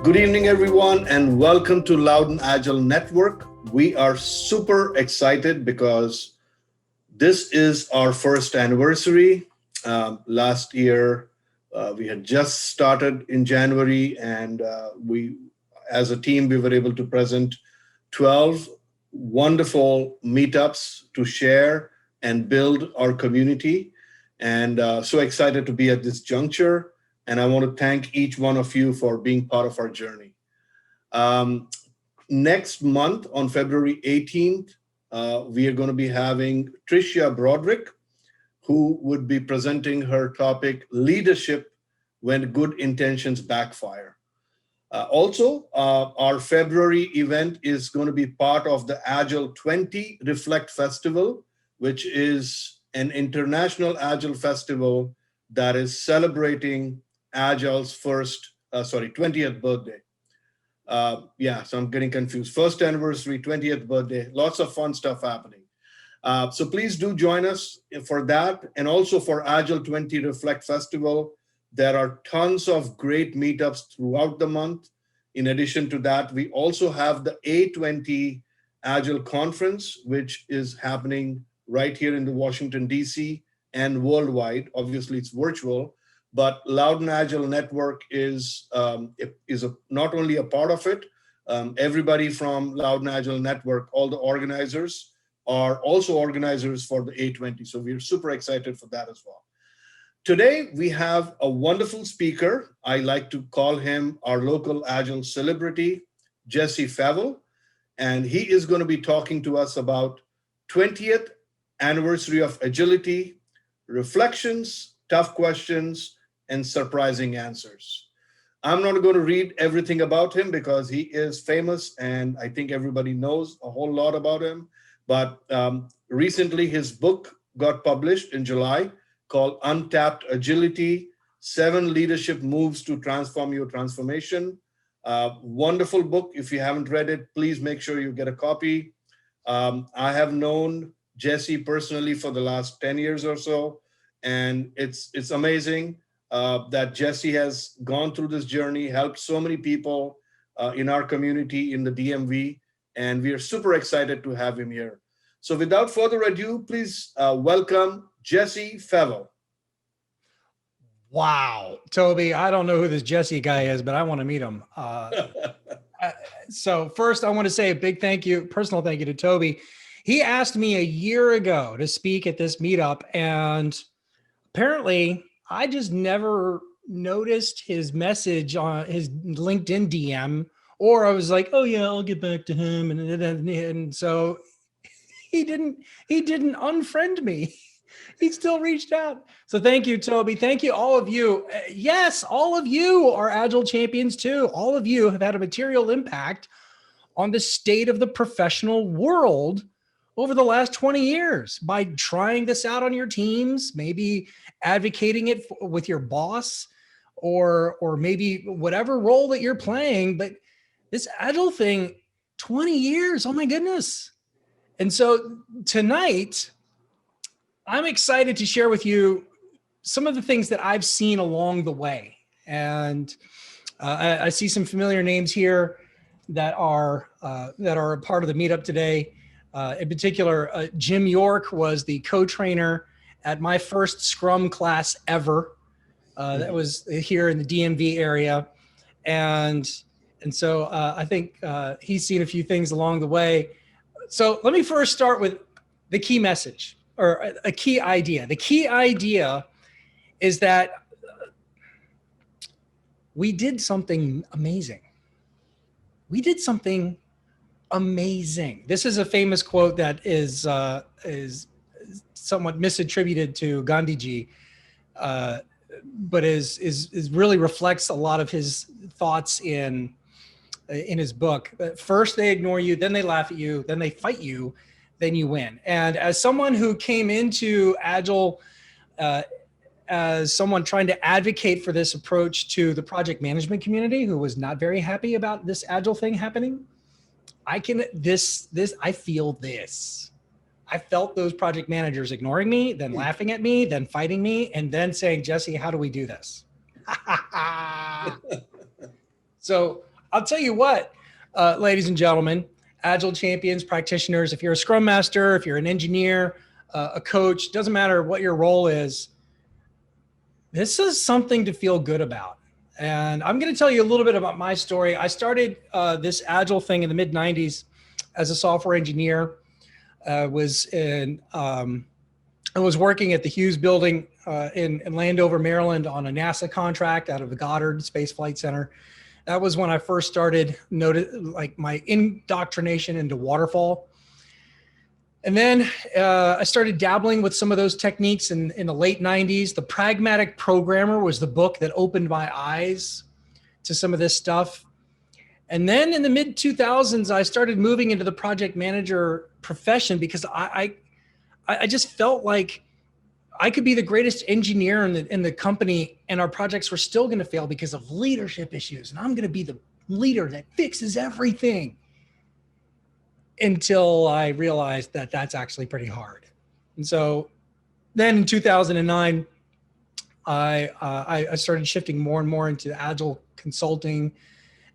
Good evening, everyone, and welcome to Loud and Agile Network. We are super excited because this is our first anniversary. Last year, we had just started in January, and as a team, we were able to present 12 wonderful meetups to share and build our community. And so excited to be at this juncture. And I want to thank each one of you for being part of our journey. Next month, on February 18th, we are going to be having Tricia Broderick, who would be presenting her topic, Leadership When Good Intentions Backfire. Also, our February event is going to be part of the Agile 20 Reflect Festival, which is an international Agile festival that is celebrating Agile's 20th birthday. So I'm getting confused. First anniversary, 20th birthday, lots of fun stuff happening. So please do join us for that. And also for Agile 20 Reflect Festival, there are tons of great meetups throughout the month. In addition to that, we also have the A20 Agile Conference, which is happening right here in the Washington, D.C. and worldwide. Obviously, it's virtual, but Loud and Agile Network is not only a part of it. Everybody from Loud and Agile Network, all the organizers, are also organizers for the A20. So we're super excited for that as well. Today, we have a wonderful speaker. I like to call him our local Agile celebrity, Jesse Fewell. And he is going to be talking to us about 20th anniversary of agility, reflections, tough questions, and surprising answers. I'm not going to read everything about him because he is famous and I think everybody knows a whole lot about him. But recently his book got published in July called Untapped Agility, 7 Leadership Moves to Transform Your Transformation. Wonderful book. If you haven't read it, please make sure you get a copy. I have known Jesse personally for the last 10 years or so. And it's amazing that Jesse has gone through this journey, helped so many people in our community in the DMV, and we are super excited to have him here. So without further ado, please welcome Jesse Fewell. Wow, Toby, I don't know who this Jesse guy is, but I want to meet him. So first I want to say a big personal thank you to Toby. He asked me a year ago to speak at this meetup, and apparently I just never noticed his message on his LinkedIn DM, or I was like, oh yeah, I'll get back to him. And so he didn't unfriend me. He still reached out. So thank you, Toby. Thank you, all of you. Yes, all of you are Agile champions too. All of you have had a material impact on the state of the professional world over the last 20 years by trying this out on your teams, maybe advocating it with your boss, or maybe whatever role that you're playing. But this Agile thing, 20 years, oh my goodness. And so tonight, I'm excited to share with you some of the things that I've seen along the way. And I see some familiar names here that are a part of the meetup today. In particular, Jim York was the co-trainer at my first Scrum class ever. That was here in the DMV area. And so I think he's seen a few things along the way. So let me first start with the key message, or a key idea. The key idea is that we did something amazing. We did something amazing. This is a famous quote that is somewhat misattributed to Gandhiji, but is really reflects a lot of his thoughts in his book. First they ignore you, then they laugh at you, then they fight you, then you win. And as someone who came into Agile as someone trying to advocate for this approach to the project management community who was not very happy about this Agile thing happening, I feel this. I felt those project managers ignoring me, then laughing at me, then fighting me, and then saying, Jesse, how do we do this? So I'll tell you what, ladies and gentlemen, Agile champions, practitioners, if you're a Scrum Master, if you're an engineer, a coach, doesn't matter what your role is, this is something to feel good about. And I'm going to tell you a little bit about my story. I started this Agile thing in the mid 90s as a software engineer. I was working at the Hughes building in Landover, Maryland on a NASA contract out of the Goddard Space Flight Center. That was when I first started my indoctrination into waterfall. And then I started dabbling with some of those techniques in the late 90s. The Pragmatic Programmer was the book that opened my eyes to some of this stuff. And then in the mid 2000s, I started moving into the project manager profession because I just felt like I could be the greatest engineer in the company, and our projects were still going to fail because of leadership issues. And I'm going to be the leader that fixes everything, until I realized that that's actually pretty hard. And so then in 2009, I started shifting more and more into Agile consulting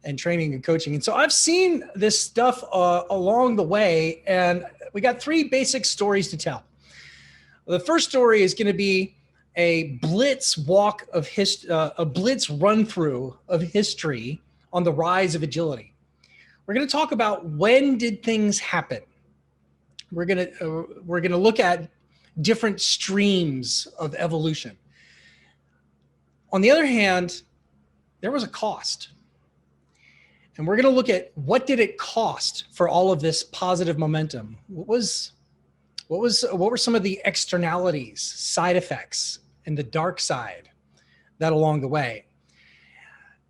and training and coaching. And so I've seen this stuff along the way, and we got three basic stories to tell. The first story is going to be a blitz a blitz run through of history on the rise of agility. We're going to talk about when did things happen. We're going to look at different streams of evolution. On the other hand, there was a cost. And we're going to look at what did it cost for all of this positive momentum? What were some of the externalities, side effects, and the dark side that along the way?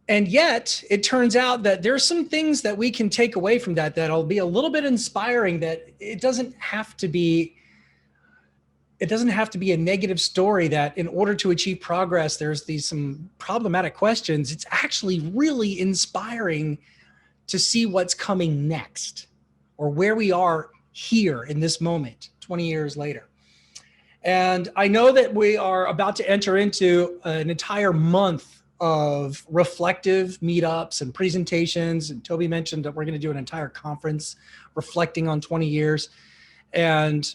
And yet it turns out that there's some things that we can take away from that'll be a little bit inspiring, that it doesn't have to be a negative story, that in order to achieve progress, there's some problematic questions. It's actually really inspiring to see what's coming next, or where we are here in this moment, 20 years later. And I know that we are about to enter into an entire month of reflective meetups and presentations. And Toby mentioned that we're going to do an entire conference reflecting on 20 years. And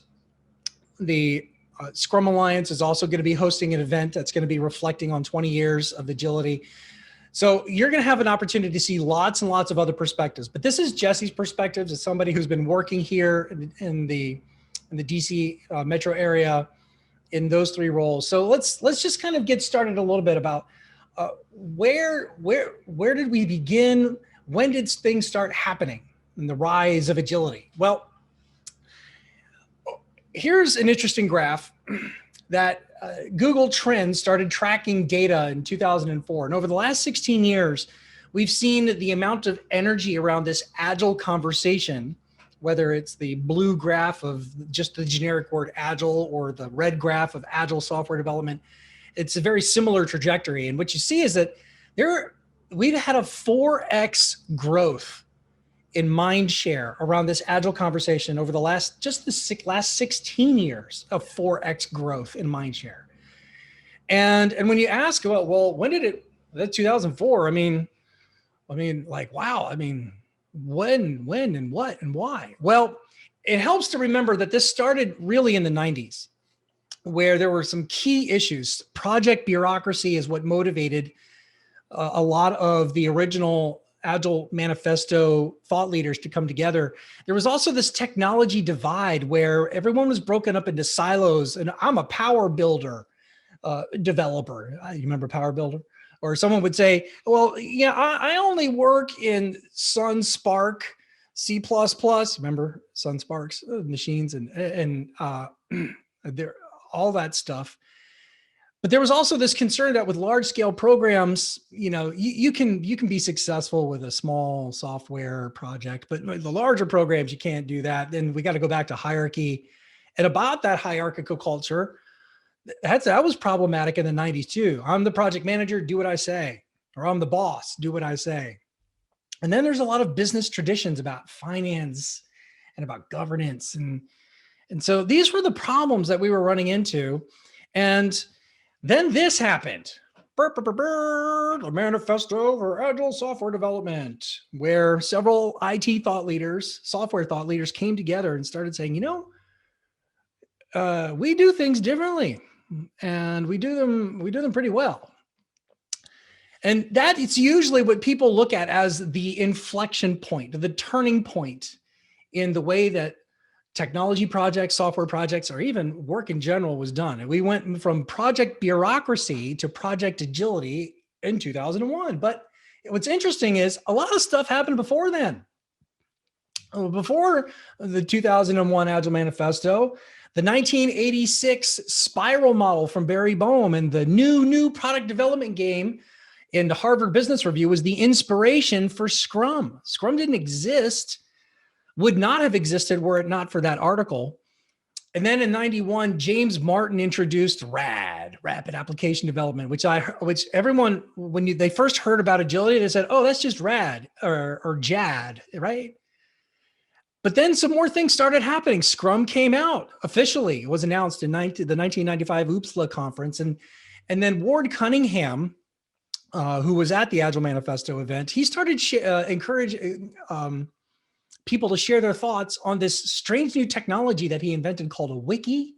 the Scrum Alliance is also going to be hosting an event that's going to be reflecting on 20 years of agility. So you're going to have an opportunity to see lots and lots of other perspectives. But this is Jesse's perspectives as somebody who's been working here in the DC metro area in those three roles. So let's just kind of get started a little bit about where did we begin? When did things start happening in the rise of agility? Well, here's an interesting graph that Google Trends started tracking data in 2004. And over the last 16 years, we've seen the amount of energy around this Agile conversation, whether it's the blue graph of just the generic word Agile or the red graph of Agile software development. It's a very similar trajectory. And what you see is that we've had a 4x growth in Mindshare around this Agile conversation over the last 16 years of 4x growth in Mindshare. And when you ask about, well, when did it, that 2004, I mean, like, wow, I mean, when and what and why? Well, it helps to remember that this started really in the 90s, where there were some key issues. Project bureaucracy is what motivated a lot of the original Agile Manifesto thought leaders to come together. There was also this technology divide where everyone was broken up into silos. And I'm a Power Builder developer. You remember Power Builder? Or someone would say, well, yeah, I only work in Sun Spark, C++. Remember Sun Sparks machines and there, all that stuff. But there was also this concern that with large scale programs, you can be successful with a small software project, but the larger programs, you can't do that. Then we got to go back to hierarchy. And about that hierarchical culture, that was problematic in the 90s too. I'm the project manager, do what I say, or I'm the boss, do what I say. And then there's a lot of business traditions about finance and about governance. And so these were the problems that we were running into. And then this happened. The Manifesto for Agile Software Development, where several IT thought leaders, software thought leaders came together and started saying, we do things differently and we do them pretty well. And that it's usually what people look at as the inflection point, the turning point in the way that technology projects, software projects, or even work in general was done. And we went from project bureaucracy to project agility in 2001. But what's interesting is a lot of stuff happened before then. Before the 2001 Agile Manifesto, the 1986 spiral model from Barry Boehm and the new product development game in the Harvard Business Review was the inspiration for Scrum. Scrum didn't exist, would not have existed were it not for that article. And then in 91, James Martin introduced RAD, Rapid Application Development, which everyone, when they first heard about agility, they said, oh, that's just RAD or JAD, right? But then some more things started happening. Scrum came out officially. It was announced in the 1995 OOPSLA conference. And then Ward Cunningham, who was at the Agile Manifesto event, he started encouraging people to share their thoughts on this strange new technology that he invented called a wiki,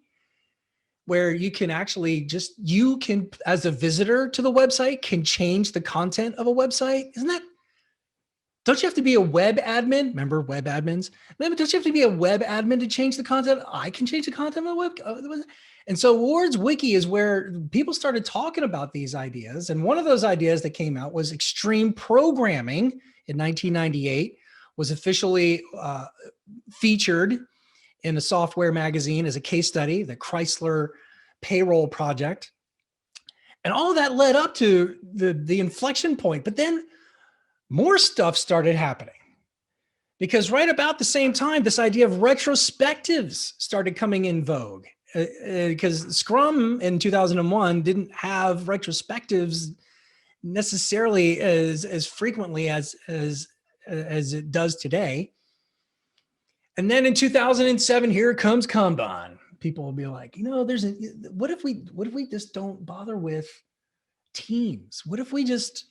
where you can actually as a visitor to the website, can change the content of a website. Don't you have to be a web admin? Remember web admins? Don't you have to be a web admin to change the content? I can change the content of a web. And so Ward's Wiki is where people started talking about these ideas. And one of those ideas that came out was extreme programming in 1998, was officially featured in a software magazine as a case study, the Chrysler Payroll Project. And all of that led up to the inflection point. But then more stuff started happening, because right about the same time, this idea of retrospectives started coming in vogue, because Scrum in 2001 didn't have retrospectives necessarily as frequently as it does today. And then in 2007, here comes Kanban. People will be like, what if we just don't bother with teams? What if we just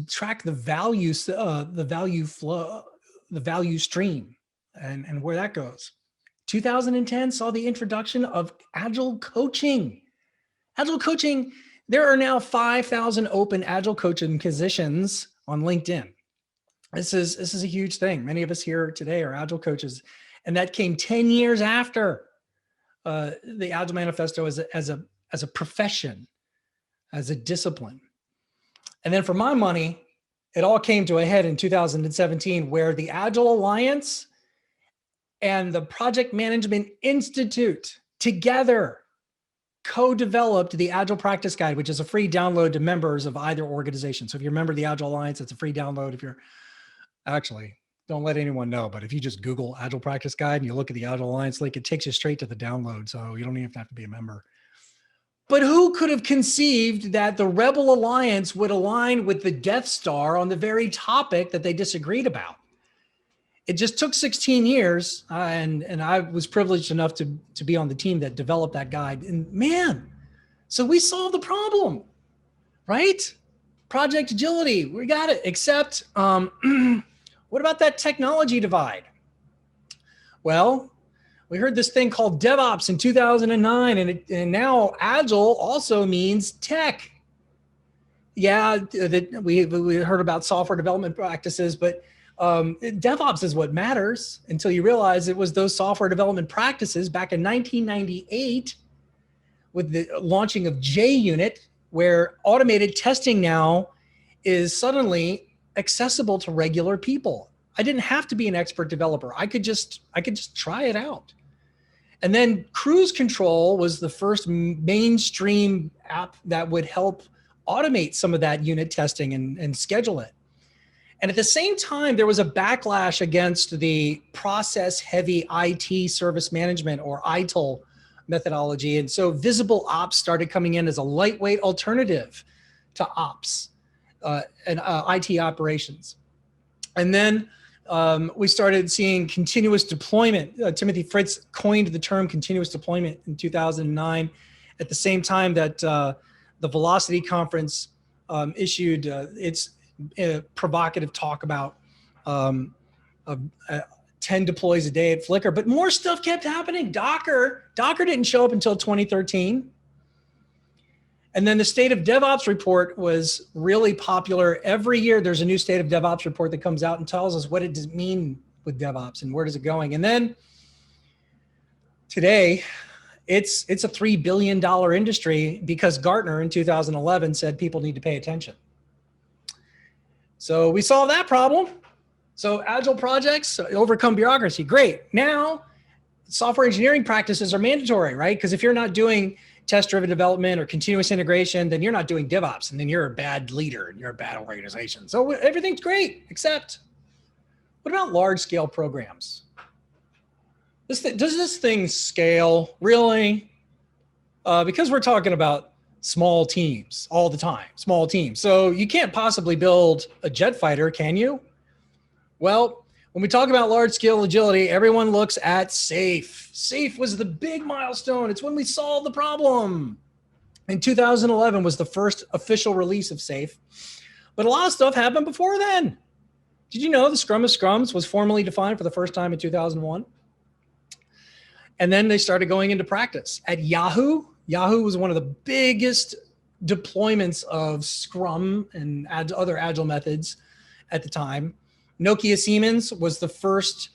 track the values, the value flow, the value stream, and where that goes? 2010 saw the introduction of Agile coaching. Agile coaching, there are now 5,000 open Agile coaching positions on LinkedIn. This is a huge thing. Many of us here today are Agile coaches, and that came 10 years after the Agile Manifesto as a profession, as a discipline. And then for my money, it all came to a head in 2017, where the Agile Alliance and the Project Management Institute together co-developed the Agile Practice Guide, which is a free download to members of either organization. So if you're a member of the Agile Alliance, it's a free download. If you're actually, don't let anyone know, but if you just Google Agile Practice Guide and you look at the Agile Alliance link, it takes you straight to the download. So you don't even have to be a member. But who could have conceived that the Rebel Alliance would align with the Death Star on the very topic that they disagreed about? It just took 16 years, and I was privileged enough to be on the team that developed that guide. And man, so we solved the problem, right? Project agility, we got it. Except, what about that technology divide? Well, we heard this thing called DevOps in 2009, and now Agile also means tech. Yeah, we heard about software development practices, but DevOps is what matters, until you realize it was those software development practices back in 1998 with the launching of JUnit, where automated testing now is suddenly accessible to regular people. I didn't have to be an expert developer. I could just try it out. And then Cruise Control was the first mainstream app that would help automate some of that unit testing and schedule it. And at the same time, there was a backlash against the process-heavy IT service management, or ITIL methodology. And so visible ops started coming in as a lightweight alternative to ops and IT operations. And then we started seeing continuous deployment. Timothy Fritz coined the term continuous deployment in 2009, at the same time that the Velocity Conference issued its provocative talk about 10 deploys a day at Flickr, but more stuff kept happening. Docker didn't show up until 2013. And then the State of DevOps report was really popular. Every year there's a new State of DevOps report that comes out and tells us what it does mean with DevOps and where does it going. And then today it's a $3 billion industry because Gartner in 2011 said people need to pay attention. So we solved that problem. So Agile projects overcome bureaucracy. Great. Now software engineering practices are mandatory, right? Because if you're not doing test-driven development or continuous integration, then you're not doing DevOps, and then you're a bad leader and you're a bad organization. So everything's great, except what about large-scale programs? Does this thing scale, really? Because we're talking about small teams all the time, small teams. So you can't possibly build a jet fighter, can you? Well, when we talk about large-scale agility, everyone looks at SAFe. SAFe was the big milestone. It's when we solved the problem. And 2011 was the first official release of SAFe. But a lot of stuff happened before then. Did you know the Scrum of Scrums was formally defined for the first time in 2001? And then they started going into practice. At Yahoo was one of the biggest deployments of Scrum and other Agile methods at the time. Nokia Siemens was the first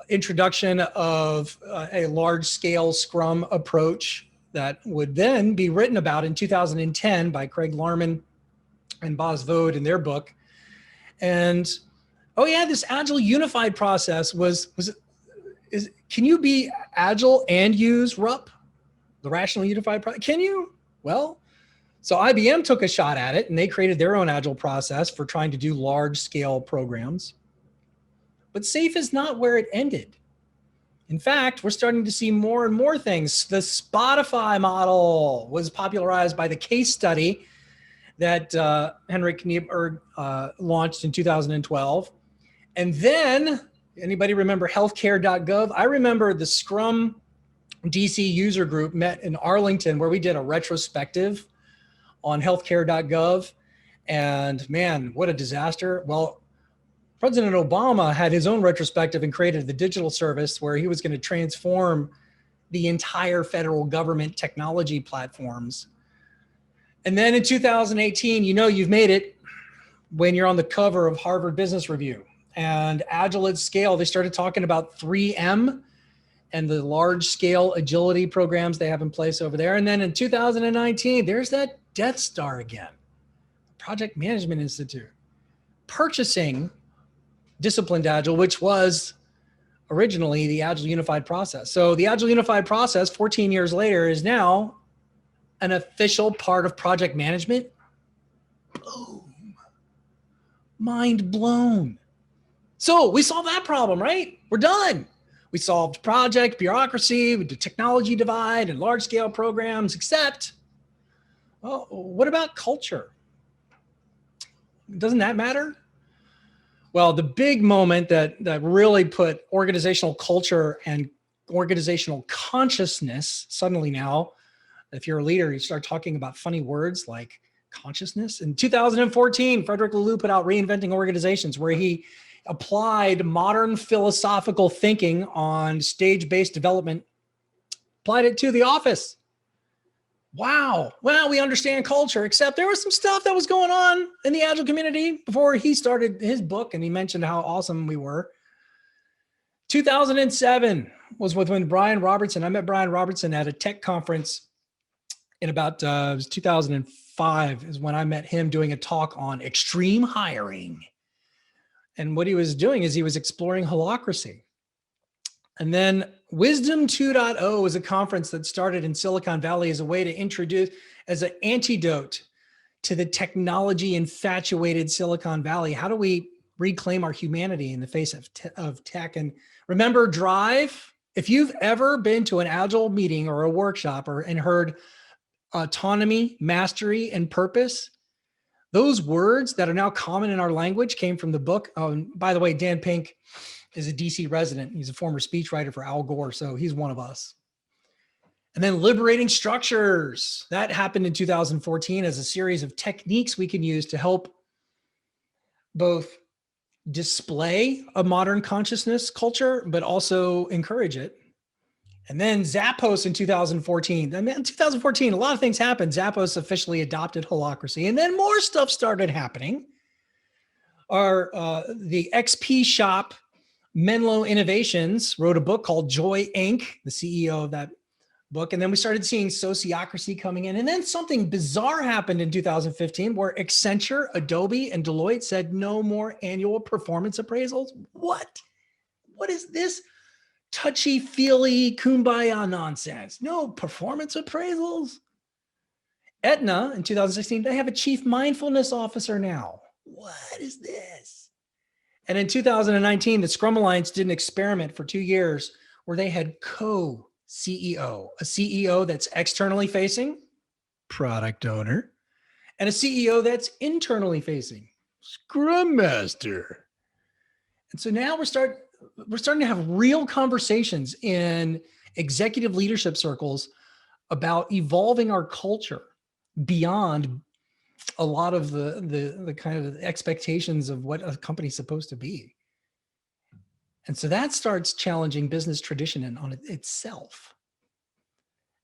introduction of a large-scale Scrum approach that would then be written about in 2010 by Craig Larman and Bas Vode in their book. And oh yeah, this Agile unified process can you be Agile and use RUP, the Rational Unified Process? Can you? Well, so IBM took a shot at it and they created their own Agile process for trying to do large scale programs. But SAFe is not where it ended. In fact, we're starting to see more and more things. The Spotify model was popularized by the case study that Henrik Knieberg launched in 2012. And then, anybody remember healthcare.gov? I remember the Scrum DC user group met in Arlington where we did a retrospective on healthcare.gov. And man, what a disaster. Well, President Obama had his own retrospective and created the digital service where he was going to transform the entire federal government technology platforms. And then in 2018, you know you've made it when you're on the cover of Harvard Business Review. And Agile at Scale, they started talking about 3M and the large scale agility programs they have in place over there. And then in 2019, there's that Death Star again, Project Management Institute, purchasing Disciplined Agile, which was originally the Agile Unified Process. So the Agile Unified Process 14 years later is now an official part of project management. Boom. Mind blown. So we solved that problem, right? We're done. We solved project, bureaucracy, we did technology divide and large scale programs, except, well, what about culture? Doesn't that matter? Well, the big moment that really put organizational culture and organizational consciousness, suddenly now, if you're a leader, you start talking about funny words like consciousness. In 2014, Frederick Laloux put out Reinventing Organizations, where he applied modern philosophical thinking on stage-based development, applied it to the office. Wow. Well, we understand culture, except there was some stuff that was going on in the Agile community before he started his book, and he mentioned how awesome we were. 2007 was when Brian Robertson, I met Brian Robertson at a tech conference in about, it was 2005 is when I met him doing a talk on extreme hiring. And what he was doing is he was exploring holacracy. And then Wisdom 2.0 is a conference that started in Silicon Valley as a way to introduce, as an antidote to the technology infatuated Silicon Valley. How do we reclaim our humanity in the face of tech? And remember Drive? If you've ever been to an Agile meeting or a workshop and heard autonomy, mastery, and purpose, those words that are now common in our language came from the book. By the way, Dan Pink is a DC resident. He's a former speechwriter for Al Gore, so he's one of us. And then liberating structures. That happened in 2014 as a series of techniques we can use to help both display a modern consciousness culture, but also encourage it. And then Zappos in 2014. I mean, in 2014, a lot of things happened. Zappos officially adopted holacracy, and then more stuff started happening. The XP shop, Menlo Innovations, wrote a book called Joy Inc., the CEO of that book. And then we started seeing sociocracy coming in. And then something bizarre happened in 2015 where Accenture, Adobe, and Deloitte said no more annual performance appraisals. What? What is this touchy-feely kumbaya nonsense? No performance appraisals? Aetna in 2016, they have a chief mindfulness officer now. What is this? And in 2019, the Scrum Alliance did an experiment for 2 years where they had co-CEO, a CEO that's externally facing, product owner, and a CEO that's internally facing, Scrum Master. And so now we're starting to have real conversations in executive leadership circles about evolving our culture beyond a lot of the kind of expectations of what a company's supposed to be. And so that starts challenging business tradition on itself.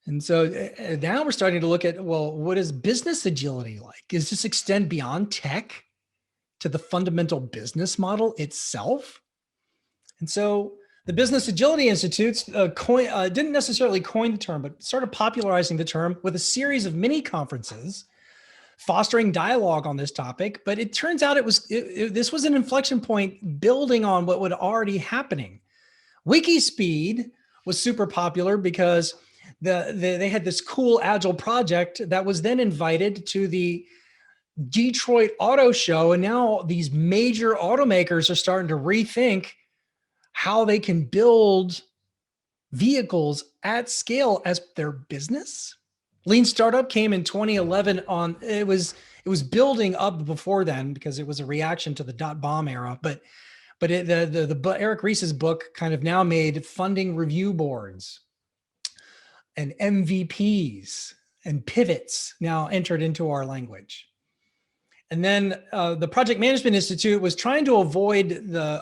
And so now we're starting to look at, well, what is business agility like? Does this extend beyond tech to the fundamental business model itself? And so the Business Agility Institutes didn't necessarily coin the term, but started popularizing the term with a series of mini conferences, fostering dialogue on this topic. But it turns out this was an inflection point building on what was already happening. Wikispeed was super popular because they had this cool Agile project that was then invited to the Detroit Auto Show. And now these major automakers are starting to rethink how they can build vehicles at scale as their business. Lean Startup came in 2011 it was building up before then because it was a reaction to the .bomb era. But Eric Ries's book kind of now made funding review boards and MVPs and pivots now entered into our language. And then the Project Management Institute was trying to avoid the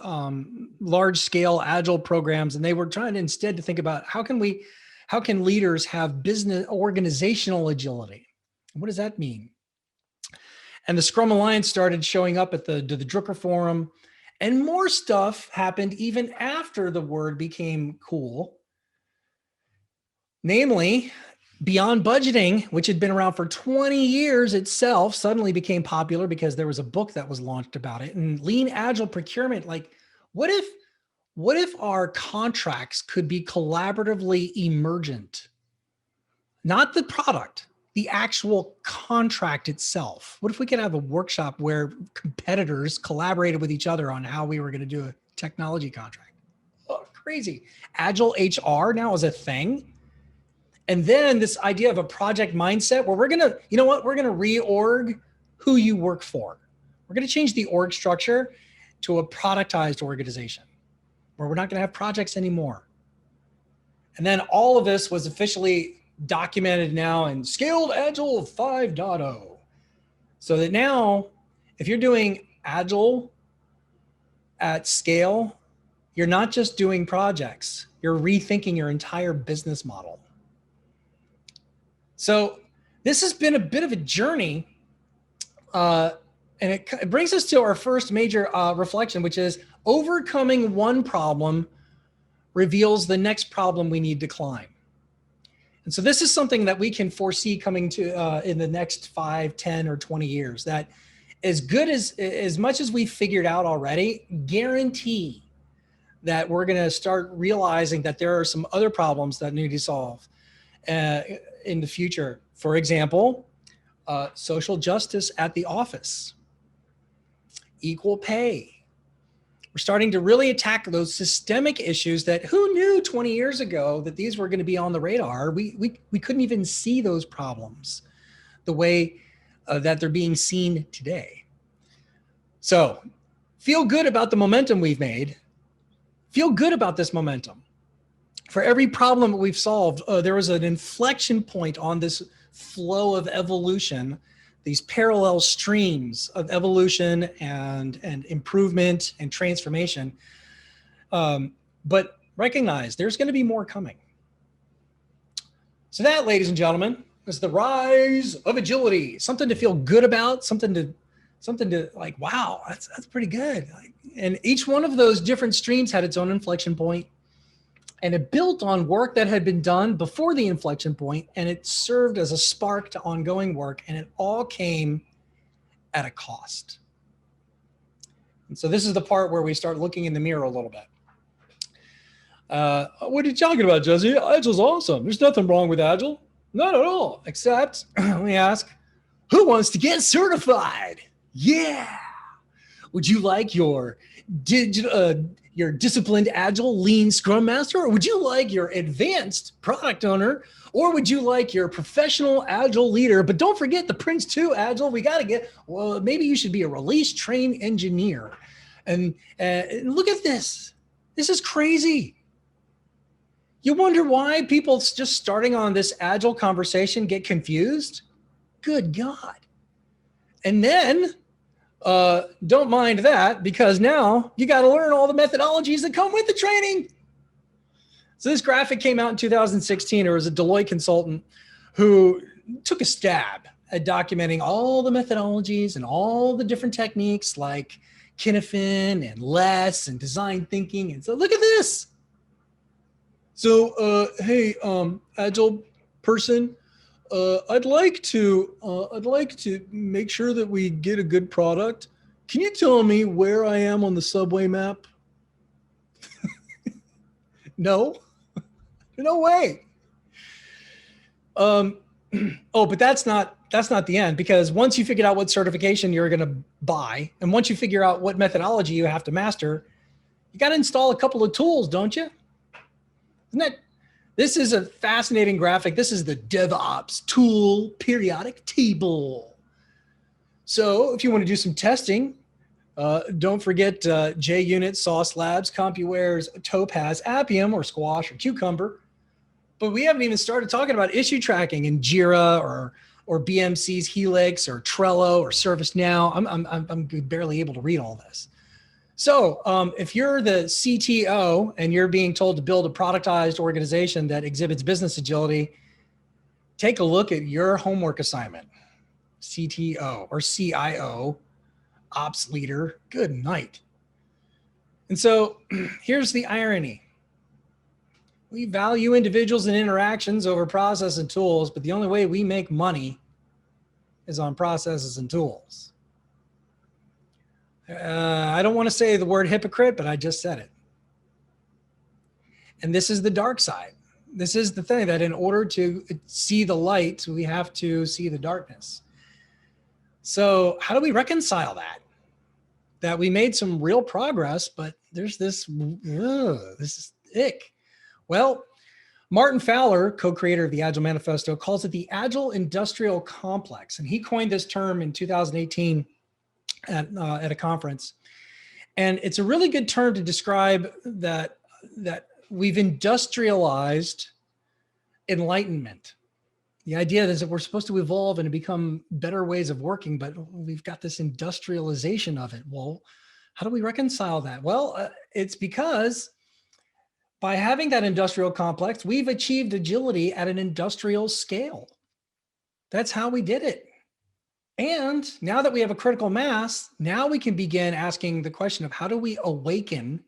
large-scale Agile programs, and they were trying instead to think about how can leaders have business organizational agility? What does that mean? And the Scrum Alliance started showing up at the Drucker Forum, and more stuff happened even after the word became cool. Namely, Beyond Budgeting, which had been around for 20 years itself, suddenly became popular because there was a book that was launched about it. And Lean Agile Procurement, like, what if our contracts could be collaboratively emergent? Not the product, the actual contract itself. What if we could have a workshop where competitors collaborated with each other on how we were going to do a technology contract? Oh, crazy. Agile HR now is a thing. And then this idea of a project mindset where we're going to reorg who you work for. We're going to change the org structure to a productized organization where we're not going to have projects anymore. And then all of this was officially documented now in Scaled Agile 5.0. So that now, if you're doing Agile at scale, you're not just doing projects, you're rethinking your entire business model. So this has been a bit of a journey, and it brings us to our first major reflection, which is overcoming one problem reveals the next problem we need to climb. And so this is something that we can foresee coming to in the next 5, 10, or 20 years, that as much as we've figured out already, guarantee that we're going to start realizing that there are some other problems that need to solve in the future. For example, social justice at the office, equal pay. We're starting to really attack those systemic issues that who knew 20 years ago that these were going to be on the radar. We couldn't even see those problems the way that they're being seen today. So feel good about the momentum we've made. Feel good about this momentum. For every problem that we've solved, there was an inflection point on this flow of evolution, these parallel streams of evolution and improvement and transformation. But recognize there's going to be more coming. So that, ladies and gentlemen, is the rise of agility. Something to feel good about, something to like, wow, that's pretty good. And each one of those different streams had its own inflection point, and it built on work that had been done before the inflection point, and it served as a spark to ongoing work, and it all came at a cost. And so this is the part where we start looking in the mirror a little bit. What are you talking about, Jesse? Agile's awesome. There's nothing wrong with Agile. Not at all. Except, let me ask, who wants to get certified? Yeah. Would you like your disciplined Agile lean Scrum Master, or would you like your advanced product owner, or would you like your professional Agile leader? But don't forget the Prince 2 Agile. We got to get, well, maybe you should be a release train engineer. And look at this. This is crazy. You wonder why people just starting on this Agile conversation get confused? Good God. And then don't mind that, because now you got to learn all the methodologies that come with the training. So this graphic came out in 2016. There was a Deloitte consultant who took a stab at documenting all the methodologies and all the different techniques like Kinefin and LESS and design thinking. And so look at this. So, hey, Agile person, I'd like to make sure that we get a good product. Can you tell me where I am on the subway map? No, no way. Oh, but that's not the end, because once you figure out what certification you're going to buy, and once you figure out what methodology you have to master, you got to install a couple of tools, don't you? This is a fascinating graphic. This is the DevOps tool periodic table. So if you want to do some testing, don't forget JUnit, Sauce Labs, CompuWare's Topaz, Appium, or Squash, or Cucumber. But we haven't even started talking about issue tracking in Jira or BMC's Helix or Trello or ServiceNow. I'm barely able to read all this. So if you're the CTO and you're being told to build a productized organization that exhibits business agility, take a look at your homework assignment. CTO or CIO, ops leader, good night. And so here's the irony. We value individuals and interactions over process and tools, but the only way we make money is on processes and tools. I don't want to say the word hypocrite, but I just said it. And this is the dark side. This is the thing, that in order to see the light, we have to see the darkness. So how do we reconcile that? That we made some real progress, but there's this ick. Well, Martin Fowler, co-creator of the Agile Manifesto, calls it the Agile Industrial Complex. And he coined this term in 2018 at a conference. And it's a really good term to describe that we've industrialized enlightenment. The idea is that we're supposed to evolve and become better ways of working, but we've got this industrialization of it. Well, how do we reconcile that? Well, it's because by having that industrial complex, we've achieved agility at an industrial scale. That's how we did it. And now that we have a critical mass, now we can begin asking the question of how do we awaken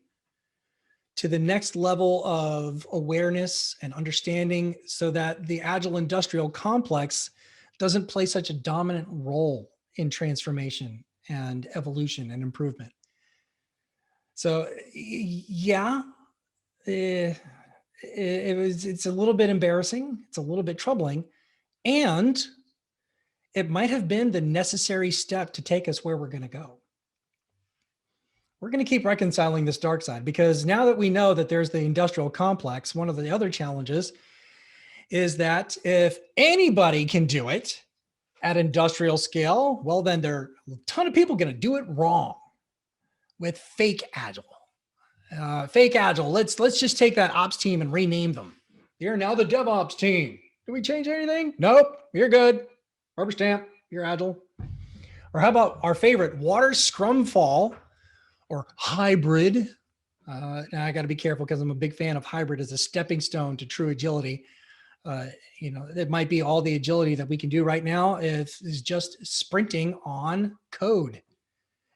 to the next level of awareness and understanding so that the Agile industrial complex doesn't play such a dominant role in transformation and evolution and improvement. So yeah, it's a little bit embarrassing. It's a little bit troubling. And it might have been the necessary step to take us where we're going to go. We're going to keep reconciling this dark side, because now that we know that there's the industrial complex, one of the other challenges is that if anybody can do it at industrial scale, well, then there are a ton of people going to do it wrong with fake Agile. Fake Agile. Let's just take that ops team and rename them. You're now the DevOps team. Did we change anything? Nope. You're good. Rubber stamp. You're Agile. Or how about our favorite, water scrum fall or hybrid? Now I got to be careful because I'm a big fan of hybrid as a stepping stone to true agility. It might be all the agility that we can do right now is just sprinting on code.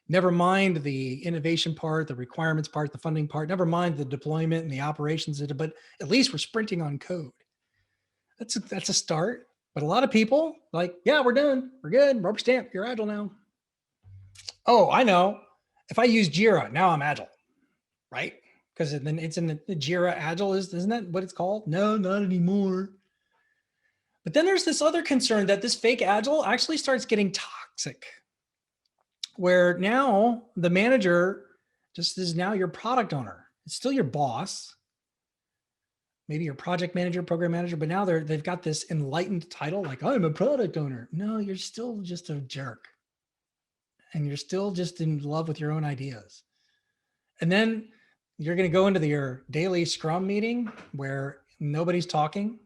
Never mind the innovation part, the requirements part, the funding part, never mind the deployment and the operations, but at least we're sprinting on code. That's a start. But a lot of people like, yeah, we're done. We're good. Rubber stamp. You're Agile now. Oh, I know. If I use Jira, now I'm Agile, right? Because then it's in the Jira Agile, isn't that what it's called? No, not anymore. But then there's this other concern that this fake Agile actually starts getting toxic, where now the manager just is now your product owner. It's still your boss, maybe your project manager, program manager, but now they've got this enlightened title like, I'm a product owner. No, you're still just a jerk. And you're still just in love with your own ideas. And then you're going to go into your daily Scrum meeting where nobody's talking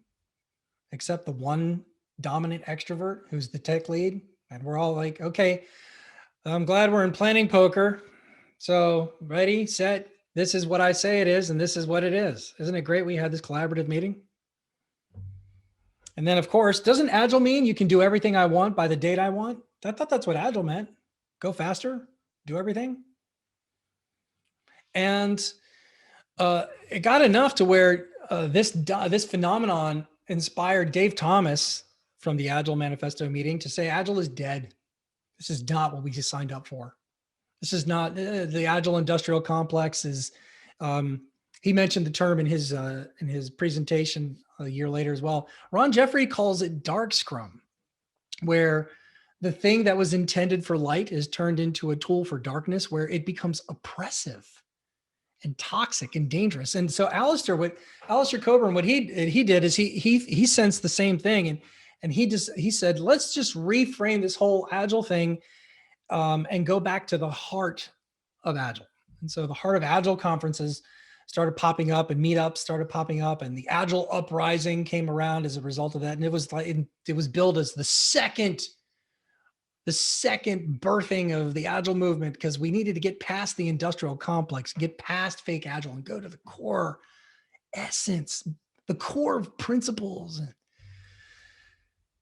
except the one dominant extrovert who's the tech lead. And we're all like, okay, I'm glad we're in planning poker. So ready, set, this is what I say it is, and this is what it is. Isn't it great we had this collaborative meeting? And then, of course, doesn't Agile mean you can do everything I want by the date I want? I thought that's what Agile meant. Go faster, do everything. And it got enough to where this phenomenon inspired Dave Thomas from the Agile Manifesto meeting to say Agile is dead. This is not what we just signed up for. This is not the Agile industrial complex. Is he mentioned the term in his presentation a year later as well. Ron Jeffrey calls it dark Scrum, where the thing that was intended for light is turned into a tool for darkness, where it becomes oppressive and toxic and dangerous. And so Alistair Coburn, what he did is he sensed the same thing, and he said, let's just reframe this whole Agile thing and go back to the heart of Agile. And so the Heart of Agile conferences started popping up, and meetups started popping up, and the Agile Uprising came around as a result of that. And it was billed as the second birthing of the Agile movement, because we needed to get past the industrial complex, get past fake Agile, and go to the core essence, the core of principles.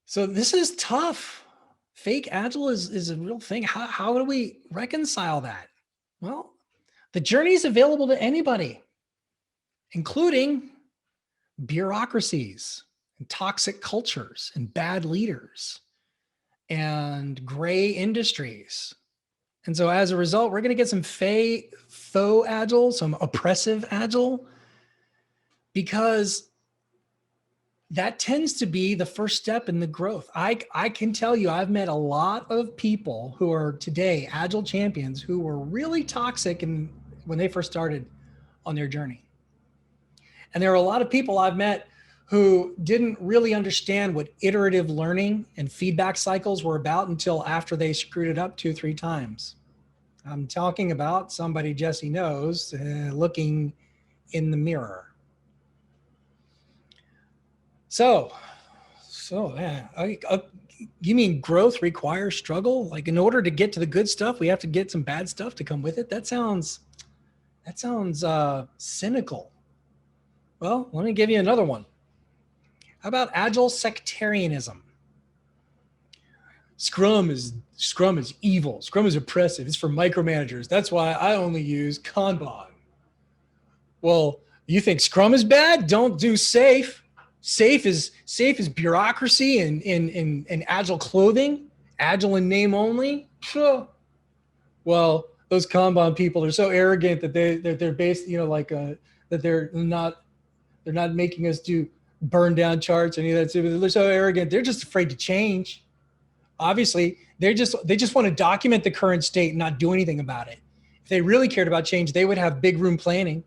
So this is tough. Fake Agile is a real thing. How do we reconcile that? Well, the journey is available to anybody, including bureaucracies and toxic cultures and bad leaders and gray industries. And so as a result, we're going to get some faux Agile, some oppressive Agile, because that tends to be the first step in the growth. I can tell you, I've met a lot of people who are today Agile champions who were really toxic when they first started on their journey. And there are a lot of people I've met who didn't really understand what iterative learning and feedback cycles were about until after they screwed it up 2-3 times. I'm talking about somebody Jesse knows, looking in the mirror. So man, you mean growth requires struggle? Like, in order to get to the good stuff, we have to get some bad stuff to come with it? That sounds cynical. Well, let me give you another one. How about Agile Sectarianism? Scrum is evil. Scrum is oppressive. It's for micromanagers. That's why I only use Kanban. Well, you think Scrum is bad? Don't do SAFe. SAFe is bureaucracy and Agile clothing, Agile in name only. Sure. Well, those Kanban people are so arrogant that they're based, that they're not making us do burn down charts or any of that stuff. They're so arrogant. They're just afraid to change. Obviously, they just want to document the current state and not do anything about it. If they really cared about change, they would have big room planning.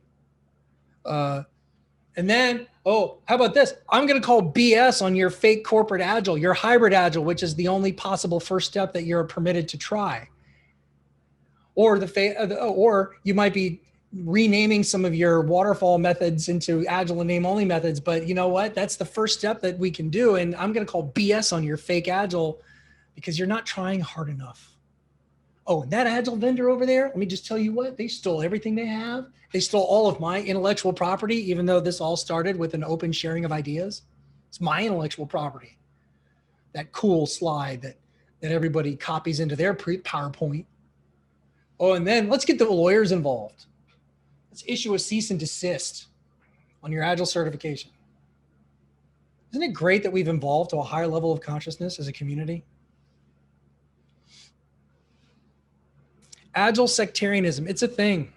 And then, how about this? I'm going to call BS on your fake corporate Agile, your hybrid Agile, which is the only possible first step that you're permitted to try. Or or you might be renaming some of your waterfall methods into Agile and name-only methods. But you know what? That's the first step that we can do. And I'm going to call BS on your fake Agile because you're not trying hard enough. Oh, and that Agile vendor over there, let me just tell you what, they stole everything they have. They stole all of my intellectual property, even though this all started with an open sharing of ideas. It's my intellectual property. That cool slide that everybody copies into their PowerPoint. Oh, and then let's get the lawyers involved. Let's issue a cease and desist on your Agile certification. Isn't it great that we've evolved to a higher level of consciousness as a community? Agile Sectarianism, it's a thing.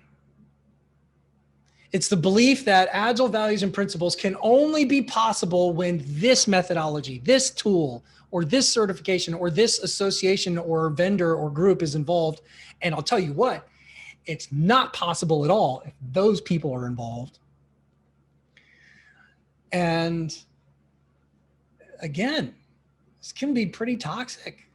It's the belief that Agile values and principles can only be possible when this methodology, this tool, or this certification, or this association, or vendor, or group is involved. And I'll tell you what, it's not possible at all if those people are involved. And again, this can be pretty toxic.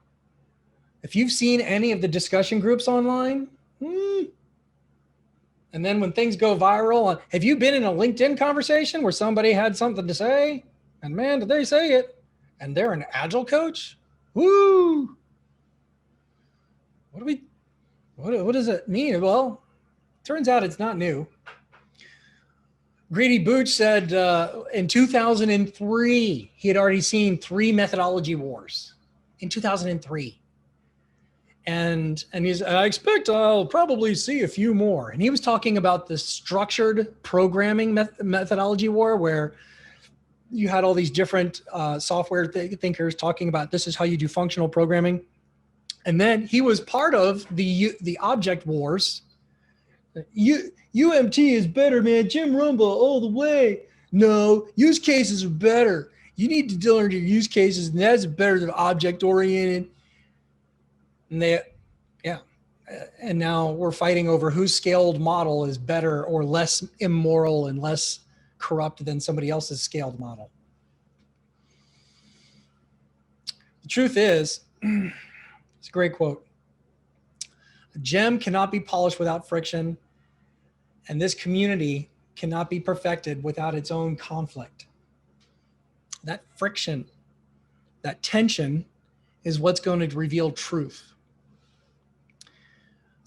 If you've seen any of the discussion groups online, and then when things go viral, have you been in a LinkedIn conversation where somebody had something to say? And man, did they say it? And they're an Agile coach? Woo! What does it mean? Well, turns out it's not new. Greedy Booch said in 2003, he had already seen 3 methodology wars in 2003. And I expect I'll probably see a few more. And he was talking about the structured programming methodology war, where you had all these different software thinkers talking about this is how you do functional programming. And then he was part of the object wars. UMT is better, man. Jim Rumble all the way. No, use cases are better. You need to learn your use cases, and that's better than object oriented. And and now we're fighting over whose scaled model is better or less immoral and less corrupt than somebody else's scaled model. The truth is, it's a great quote. A gem cannot be polished without friction, and this community cannot be perfected without its own conflict. That friction, that tension, is what's going to reveal truth.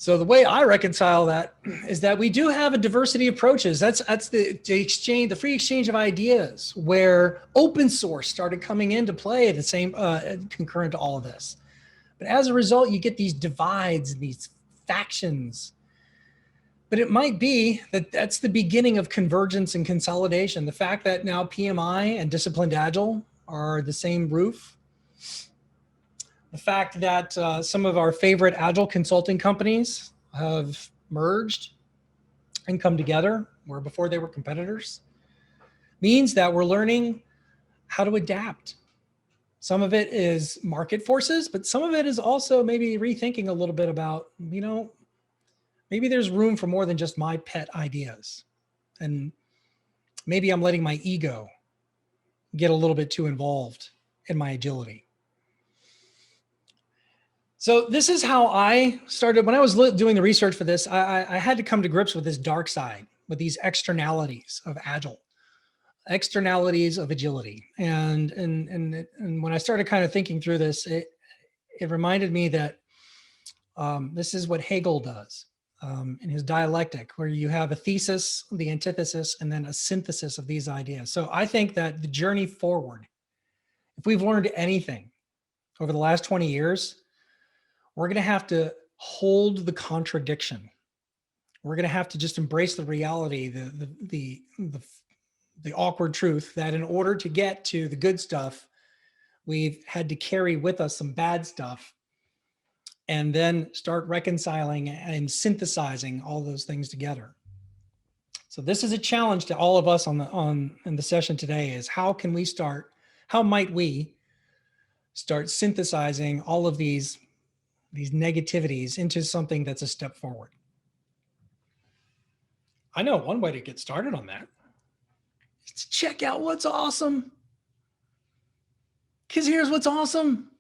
So the way I reconcile that is that we do have a diversity of approaches. That's the exchange, the free exchange of ideas, where open source started coming into play at the same concurrent to all of this. But as a result, you get these divides, these factions. But it might be that that's the beginning of convergence and consolidation. The fact that now PMI and disciplined Agile are the same roof. The fact that some of our favorite Agile consulting companies have merged and come together, where before they were competitors, means that we're learning how to adapt. Some of it is market forces, but some of it is also maybe rethinking a little bit about, maybe there's room for more than just my pet ideas. And maybe I'm letting my ego get a little bit too involved in my agility. So this is how I started. When I was doing the research for this, I had to come to grips with this dark side, with these externalities of Agile, externalities of agility. And when I started kind of thinking through this, it reminded me that this is what Hegel does in his dialectic, where you have a thesis, the antithesis, and then a synthesis of these ideas. So I think that the journey forward, if we've learned anything over the last 20 years, we're going to have to hold the contradiction. We're going to have to just embrace the reality, the awkward truth that in order to get to the good stuff, we've had to carry with us some bad stuff, and then start reconciling and synthesizing all those things together. So this is a challenge to all of us in the session today: is how might we start synthesizing all of these negativities into something that's a step forward? I know one way to get started on that is to check out what's awesome. Because here's what's awesome.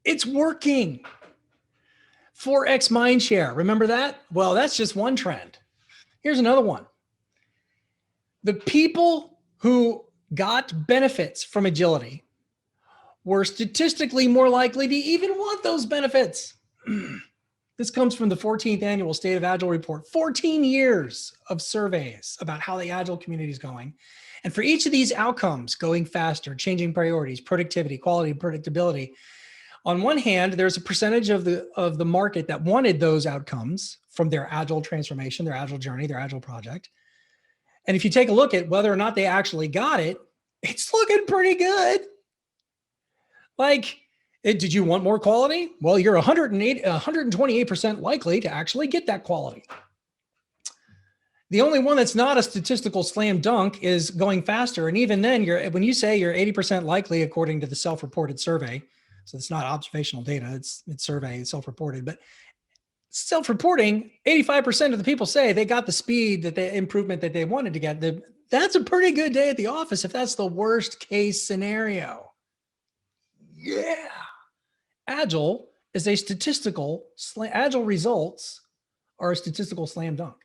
It's working. 4x Mindshare. Remember that? Well, that's just one trend. Here's another one. The people who got benefits from agility were statistically more likely to even want those benefits. This comes from the 14th annual State of Agile report, 14 years of surveys about how the Agile community is going. And for each of these outcomes, going faster, changing priorities, productivity, quality, predictability, on one hand, there's a percentage of the market that wanted those outcomes from their Agile transformation, their Agile journey, their Agile project. And if you take a look at whether or not they actually got it, it's looking pretty good. Like, did you want more quality? Well, you're 128% likely to actually get that quality. The only one that's not a statistical slam dunk is going faster. And even then, when you say you're 80% likely, according to the self-reported survey, so it's not observational data, it's survey, it's self-reported, but self-reporting, 85% of the people say they got the speed, the improvement that they wanted to get. That's a pretty good day at the office if that's the worst case scenario. Yeah. Agile is a Agile results are a statistical slam dunk.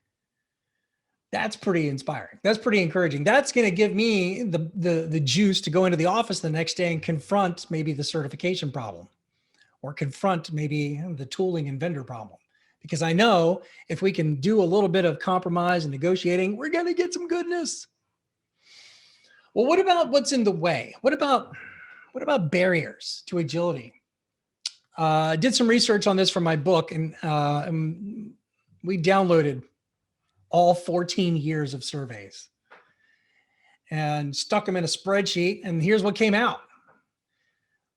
That's pretty inspiring. That's pretty encouraging. That's going to give me the juice to go into the office the next day and confront maybe the certification problem or confront maybe the tooling and vendor problem. Because I know if we can do a little bit of compromise and negotiating, we're going to get some goodness. Well, what about what's in the way? What about barriers to agility? I did some research on this for my book, and we downloaded all 14 years of surveys and stuck them in a spreadsheet. And here's what came out.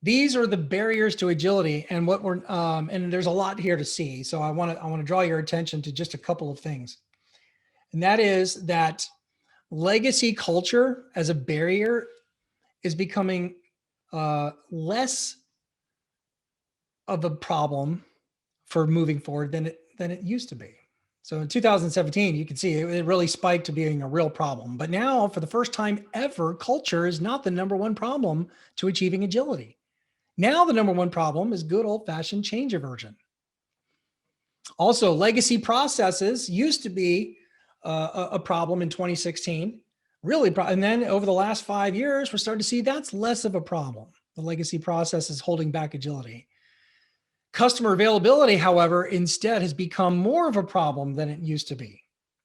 These are the barriers to agility, and and there's a lot here to see. So I want to draw your attention to just a couple of things. And that is that legacy culture as a barrier is becoming less of a problem for moving forward than it used to be. So in 2017, you can see it really spiked to being a real problem. But now, for the first time ever, culture is not the number one problem to achieving agility. Now the number one problem is good old-fashioned change aversion. Also, legacy processes used to be a problem in 2016, and then over the last 5 years, we're starting to see that's less of a problem. The legacy process is holding back agility. Customer availability, however, instead has become more of a problem than it used to be.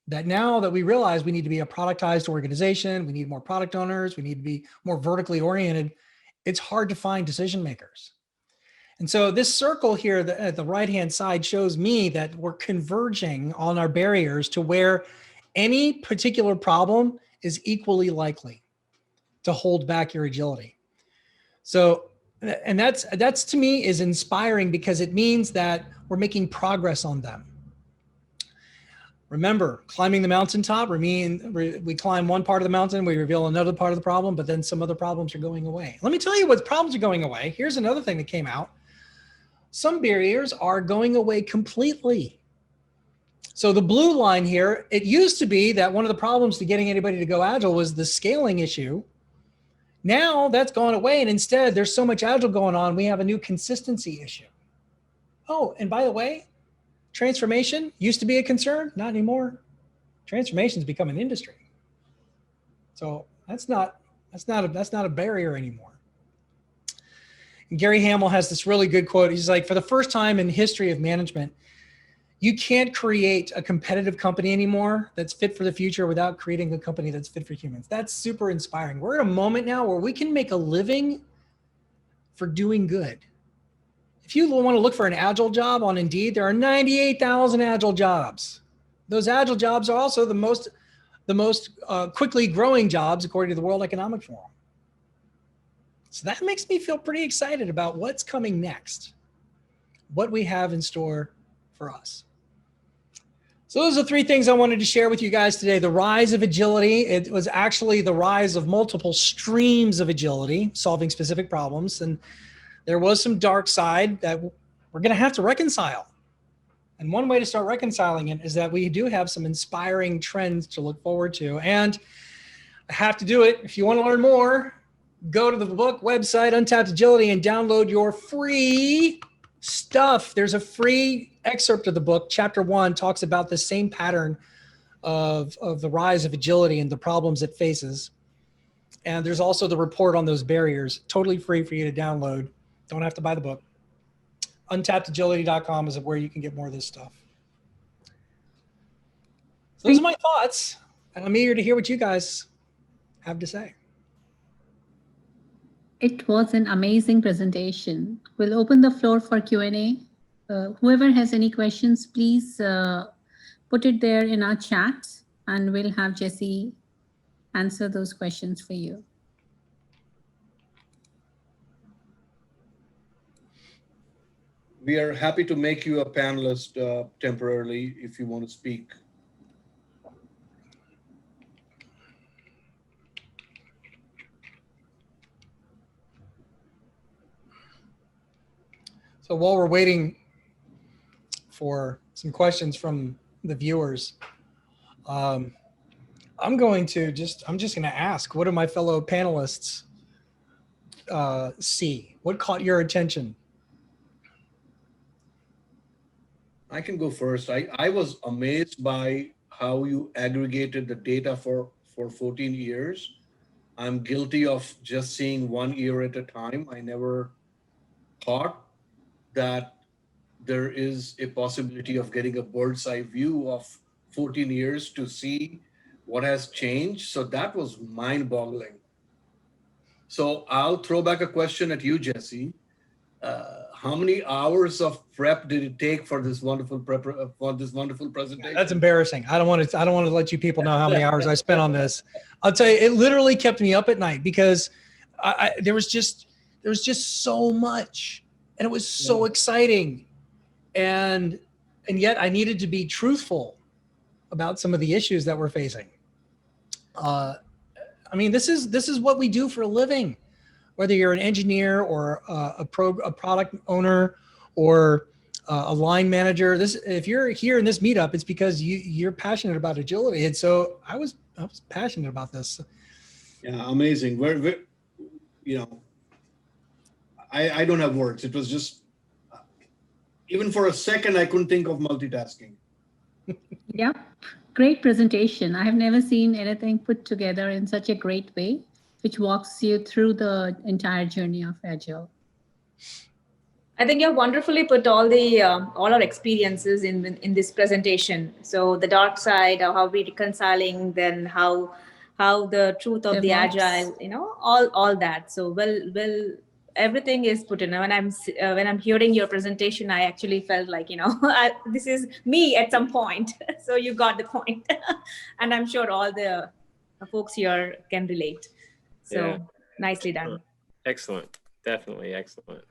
That now that we realize we need to be a productized organization, we need more product owners, we need to be more vertically oriented, it's hard to find decision makers. And so this circle here at the right-hand side shows me that we're converging on our barriers to where any particular problem is equally likely to hold back your agility. So, and that's to me is inspiring because it means that we're making progress on them. Remember, climbing the mountaintop, we climb one part of the mountain, we reveal another part of the problem, but then some other problems are going away. Let me tell you what problems are going away. Here's another thing that came out. Some barriers are going away completely. So the blue line here, it used to be that one of the problems to getting anybody to go Agile was the scaling issue. Now that's gone away, and instead there's so much Agile going on, we have a new consistency issue. Oh, and by the way, transformation used to be a concern, not anymore. Transformation's become an industry. So that's not a barrier anymore. And Gary Hamel has this really good quote. He's like, for the first time in the history of management, you can't create a competitive company anymore that's fit for the future without creating a company that's fit for humans. That's super inspiring. We're at a moment now where we can make a living for doing good. If you want to look for an Agile job on Indeed, there are 98,000 Agile jobs. Those Agile jobs are also the most quickly growing jobs according to the World Economic Forum. So that makes me feel pretty excited about what's coming next, what we have in store for us. So those are 3 things I wanted to share with you guys today. The rise of agility. It was actually the rise of multiple streams of agility, solving specific problems. And there was some dark side that we're going to have to reconcile. And one way to start reconciling it is that we do have some inspiring trends to look forward to. And I have to do it. If you want to learn more, go to the book website, Untapped Agility, and download your free stuff. There's a free excerpt of the book. Chapter 1 talks about the same pattern of the rise of agility and the problems it faces. And there's also the report on those barriers, totally free for you to download. Don't have to buy the book. Untappedagility.com is where you can get more of this stuff. So those are my thoughts, and I'm eager to hear what you guys have to say. It was an amazing presentation. We'll open the floor for Q&A. Whoever has any questions, please put it there in our chat, and we'll have Jesse answer those questions for you. We are happy to make you a panelist temporarily if you want to speak. So while we're waiting for some questions from the viewers, I'm just going to ask, what do my fellow panelists see? What caught your attention? I can go first. I was amazed by how you aggregated the data for 14 years. I'm guilty of just seeing 1 year at a time. I never thought that there is a possibility of getting a bird's eye view of 14 years to see what has changed. So that was mind-boggling. So I'll throw back a question at you, Jesse. How many hours of prep did it take for this wonderful presentation? That's embarrassing. I don't want to let you people know how many hours I spent on this. I'll tell you, it literally kept me up at night because there was just so much, and it was so exciting, and yet I needed to be truthful about some of the issues that we're facing. I mean, this is what we do for a living. Whether you're an engineer or a product owner or a line manager, if you're here in this meetup, it's because you're passionate about agility. And so I was passionate about this. Yeah, amazing. We're I don't have words. It was just, even for a second, I couldn't think of multitasking. Yeah, great presentation. I have never seen anything put together in such a great way, which walks you through the entire journey of Agile. I think you've wonderfully put all our experiences in this presentation. So the dark side of how we're reconciling, then how the truth of the Agile, all that. So well, everything is put in. When I'm hearing your presentation, I actually felt like this is me at some point. So you got the point, and I'm sure all the folks here can relate. So nicely done. Excellent. Definitely excellent.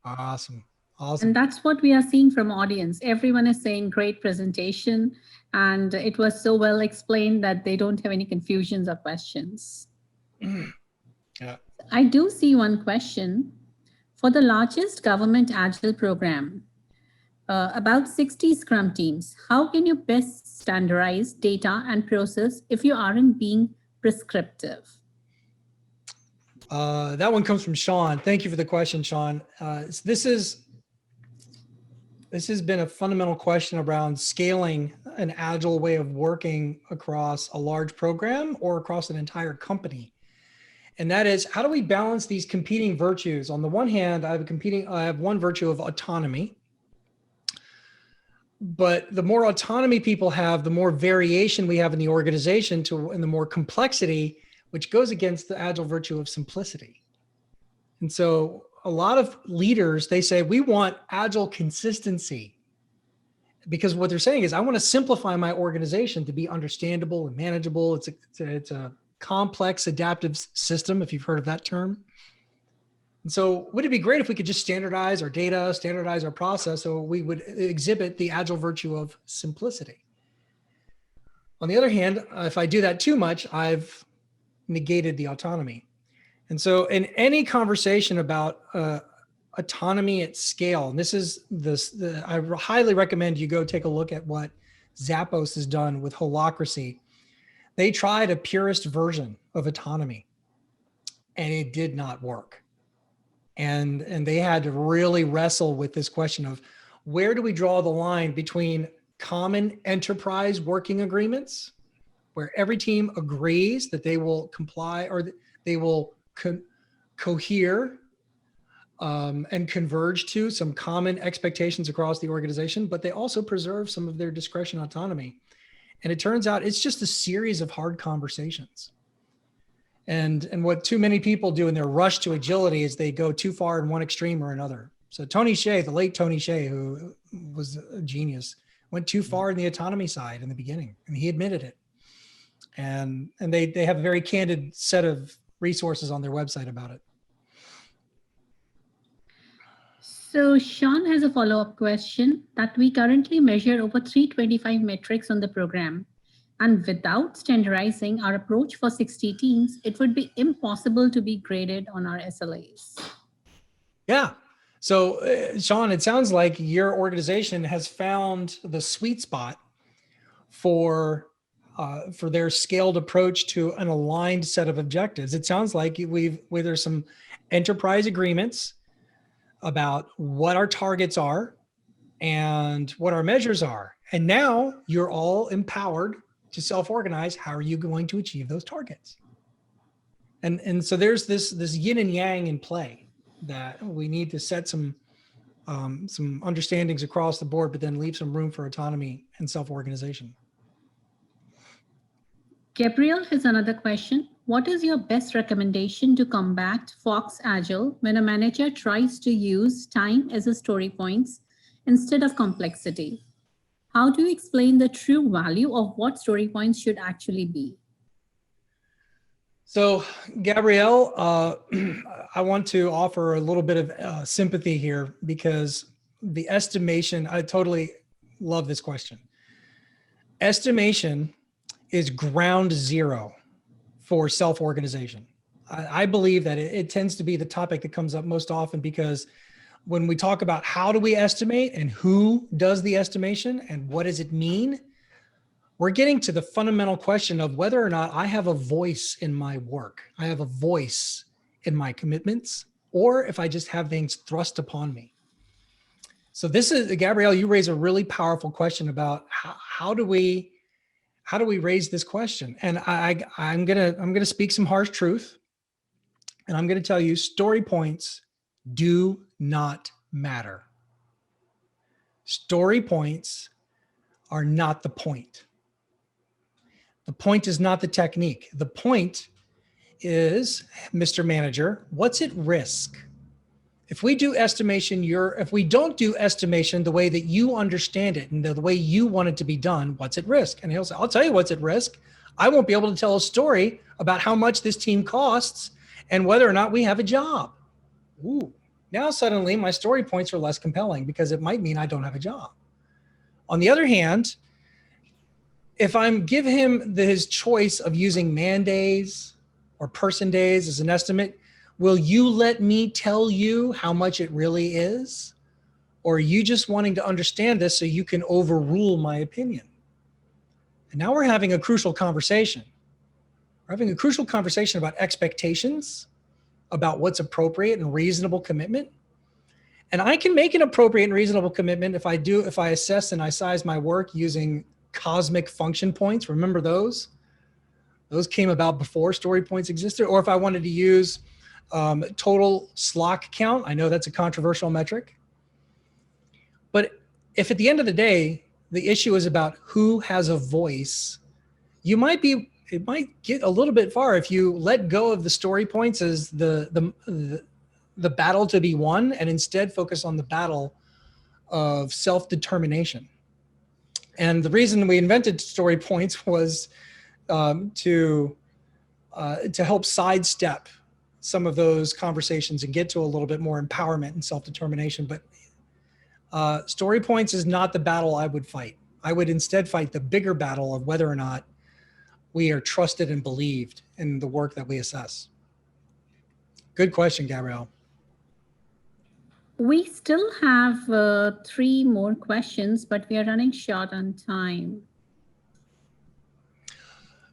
Awesome. And that's what we are seeing from audience. Everyone is saying great presentation, and it was so well explained that they don't have any confusions or questions. Yeah. I do see one question. For the largest government Agile program, about 60 Scrum teams, how can you best standardize data and process if you aren't being prescriptive? That one comes from Sean. Thank you for the question, Sean. This has been a fundamental question around scaling an Agile way of working across a large program or across an entire company. And that is, how do we balance these competing virtues? On the one hand, I have one virtue of autonomy. But the more autonomy people have, the more variation we have in the organization and the more complexity, which goes against the Agile virtue of simplicity. And so a lot of leaders, they say, we want Agile consistency, because what they're saying is, I want to simplify my organization to be understandable and manageable. It's a complex adaptive system, if you've heard of that term. And so would it be great if we could just standardize our data, standardize our process, so we would exhibit the Agile virtue of simplicity? On the other hand, if I do that too much, I've negated the autonomy. And so in any conversation about autonomy at scale, and I highly recommend you go take a look at what Zappos has done with Holacracy. They tried a purist version of autonomy, and it did not work. And they had to really wrestle with this question of where do we draw the line between common enterprise working agreements, where every team agrees that they will comply or they will cohere and converge to some common expectations across the organization, but they also preserve some of their discretion autonomy. And it turns out it's just a series of hard conversations. And what too many people do in their rush to agility is they go too far in one extreme or another. So Tony Hsieh, the late Tony Hsieh, who was a genius, went too far in the autonomy side in the beginning, and he admitted it. And they have a very candid set of resources on their website about it. So Sean has a follow-up question that we currently measure over 325 metrics on the program. And without standardizing our approach for 60 teams, it would be impossible to be graded on our SLAs. Yeah. So Sean, it sounds like your organization has found the sweet spot for their scaled approach to an aligned set of objectives. It sounds like there's some enterprise agreements about what our targets are and what our measures are. And now you're all empowered to self-organize. How are you going to achieve those targets? And so there's this yin and yang in play that we need to set some understandings across the board, but then leave some room for autonomy and self-organization. Gabriel has another question. What is your best recommendation to combat Faux Agile when a manager tries to use time as a story points instead of complexity? How do you explain the true value of what story points should actually be? So, Gabrielle, I want to offer a little bit of sympathy here because the estimation, I totally love this question. Estimation is ground zero for self-organization. I believe that it tends to be the topic that comes up most often because when we talk about how do we estimate and who does the estimation and what does it mean, we're getting to the fundamental question of whether or not I have a voice in my work. I have a voice in my commitments, or if I just have things thrust upon me. So this is, Gabrielle, you raise a really powerful question about how do we raise this question? And I'm gonna speak some harsh truth, and I'm gonna tell you story points do not matter. Story points are not the point. The point is not the technique. The point is, Mr. Manager, what's at risk? If we do estimation, if we don't do estimation the way that you understand it and the way you want it to be done, what's at risk? And he'll say, I'll tell you what's at risk. I won't be able to tell a story about how much this team costs and whether or not we have a job. Ooh, now suddenly my story points are less compelling because it might mean I don't have a job. On the other hand, if I'm give him his choice of using man days or person days as an estimate, will you let me tell you how much it really is? Or are you just wanting to understand this so you can overrule my opinion? And now we're having a crucial conversation. We're having a crucial conversation about expectations, about what's appropriate and reasonable commitment. And I can make an appropriate and reasonable commitment if I assess and I size my work using cosmic function points. Remember those? Those came about before story points existed. Or if I wanted to use total slot count, I know that's a controversial metric. But if at the end of the day, the issue is about who has a voice, it might get a little bit far if you let go of the story points as the battle to be won and instead focus on the battle of self-determination. And the reason we invented story points was to help sidestep some of those conversations and get to a little bit more empowerment and self-determination. But story points is not the battle I would fight. I would instead fight the bigger battle of whether or not we are trusted and believed in the work that we assess. Good question, Gabrielle. We still have 3 more questions, but we are running short on time.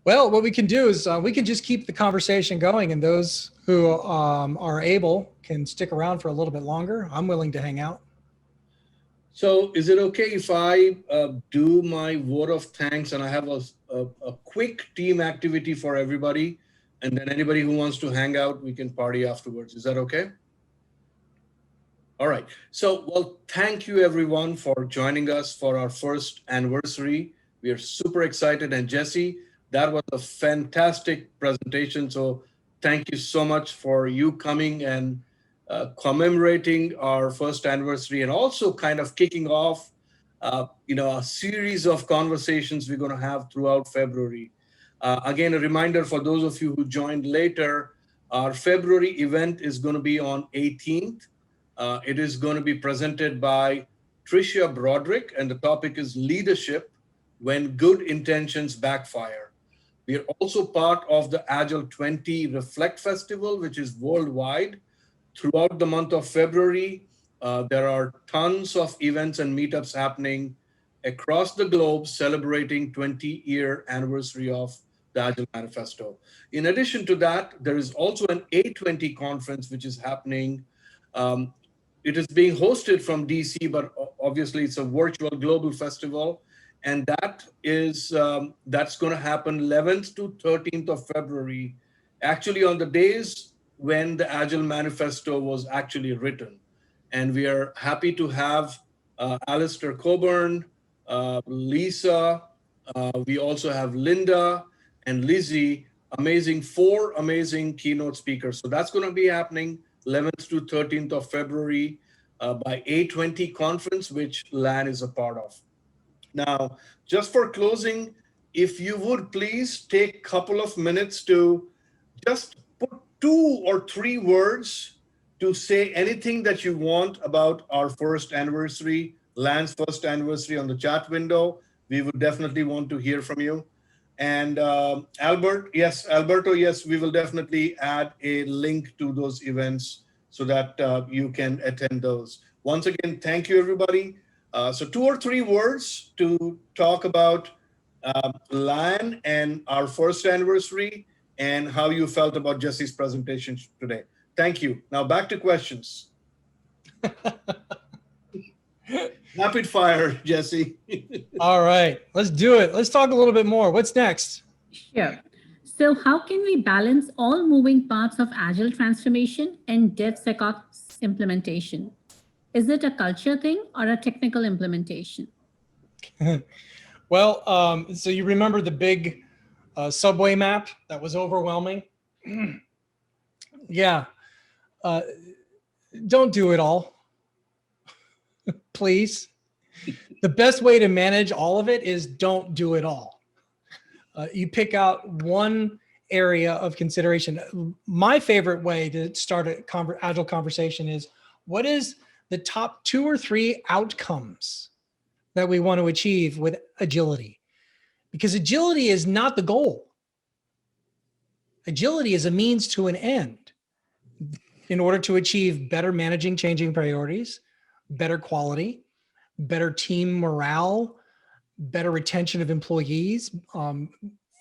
Well, what we can do is we can just keep the conversation going, and those who are able can stick around for a little bit longer, I'm willing to hang out. So is it okay if I do my vote of thanks and I have a quick team activity for everybody, and then anybody who wants to hang out, we can party afterwards. Is that okay? All right. So, well, thank you everyone for joining us for our first anniversary. We are super excited. And Jesse, that was a fantastic presentation. So thank you so much for you coming and commemorating our first anniversary, and also kind of kicking off, a series of conversations we're going to have throughout February. Again, a reminder for those of you who joined later, our February event is going to be on 18th. It is going to be presented by Tricia Broderick, and the topic is leadership when good intentions backfire. We are also part of the Agile 20 Reflect Festival, which is worldwide. Throughout the month of February, there are tons of events and meetups happening across the globe celebrating 20-year anniversary of the Agile Manifesto. In addition to that, there is also an A20 conference, which is happening. It is being hosted from DC, but obviously it's a virtual global festival. And that is, that's going to happen 11th to 13th of February, actually on the days when the Agile Manifesto was actually written. And we are happy to have Alistair Coburn, Lisa, we also have Linda and Lizzie, four amazing keynote speakers. So that's going to be happening 11th to 13th of February by A20 conference, which LAN is a part of. Now, just for closing, if you would please take a couple of minutes to just put 2 or 3 words to say anything that you want about our first anniversary, LAN's first anniversary on the chat window. We would definitely want to hear from you. And Alberto, yes, we will definitely add a link to those events so that you can attend those. Once again, thank you, everybody. So 2 or 3 words to talk about LAN and our first anniversary and how you felt about Jesse's presentation today. Thank you. Now back to questions. Rapid fire, Jesse. All right, let's do it. Let's talk a little bit more. What's next? Sure. So how can we balance all moving parts of Agile transformation and DevSecOps implementation? Is it a culture thing or a technical implementation? Well, so you remember the big subway map that was overwhelming? Yeah. Don't do it all. Please. The best way to manage all of it is don't do it all. You pick out one area of consideration. My favorite way to start an Agile conversation is, what is the top 2 or 3 outcomes that we want to achieve with agility? Because agility is not the goal. Agility is a means to an end in order to achieve better managing changing priorities, better quality, better team morale, better retention of employees,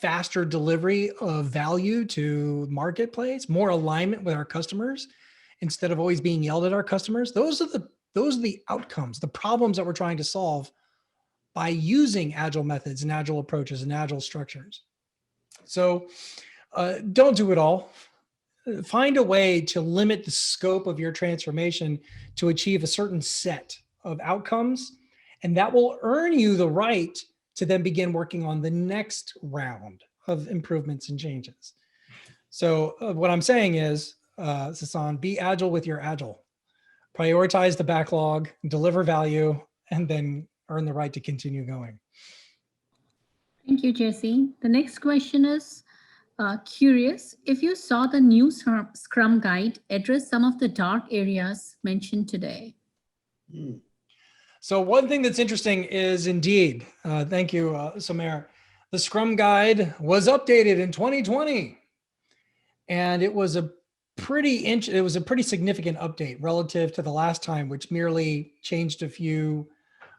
faster delivery of value to marketplace, more alignment with our customers instead of always being yelled at our customers. Those are the outcomes, the problems that we're trying to solve by using Agile methods and Agile approaches and Agile structures. So don't do it all. Find a way to limit the scope of your transformation to achieve a certain set of outcomes, and that will earn you the right to then begin working on the next round of improvements and changes. So what I'm saying is, Sasan, be agile with your Agile. Prioritize the backlog, deliver value, and then earn the right to continue going. Thank you, Jesse. The next question is, curious, if you saw the new Scrum Guide address some of the dark areas mentioned today. So one thing that's interesting is indeed, thank you, Samer, the Scrum Guide was updated in 2020. And it was a pretty significant update relative to the last time, which merely changed a few,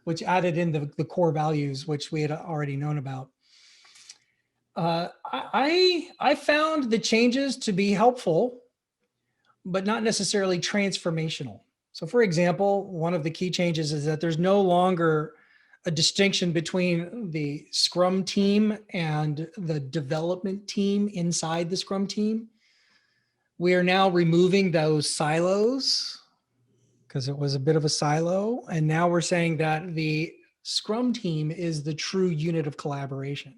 which added in the core values, which we had already known about. I found the changes to be helpful. but not necessarily transformational. So for example, one of the key changes is that there's no longer a distinction between the Scrum team and the development team inside the Scrum team. We are now removing those silos because it was a bit of a silo. And now we're saying that the Scrum team is the true unit of collaboration.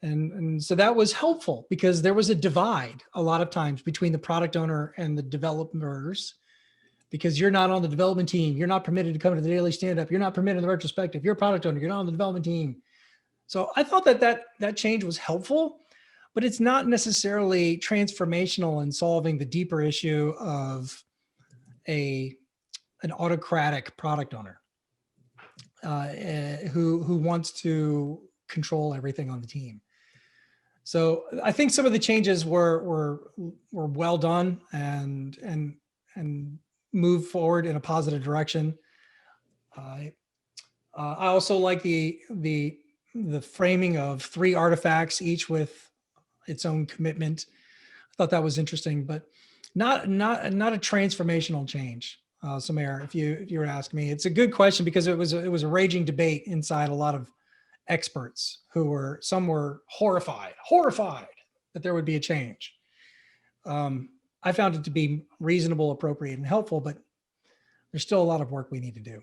And so that was helpful because there was a divide a lot of times between the product owner and the developers, because you're not on the development team. You're not permitted to come to the daily stand-up. You're not permitted in the retrospective. You're a product owner. You're not on the development team. So I thought that change was helpful, but it's not necessarily transformational in solving the deeper issue of an autocratic product owner who wants to control everything on the team. So I think some of the changes were well done and move forward in a positive direction. I also like the framing of 3 artifacts, each with its own commitment. I thought that was interesting, but not a transformational change. Samir, if you were to ask me, it's a good question because it was a raging debate inside a lot of experts some were horrified that there would be a change. I found it to be reasonable, appropriate, and helpful, but there's still a lot of work we need to do.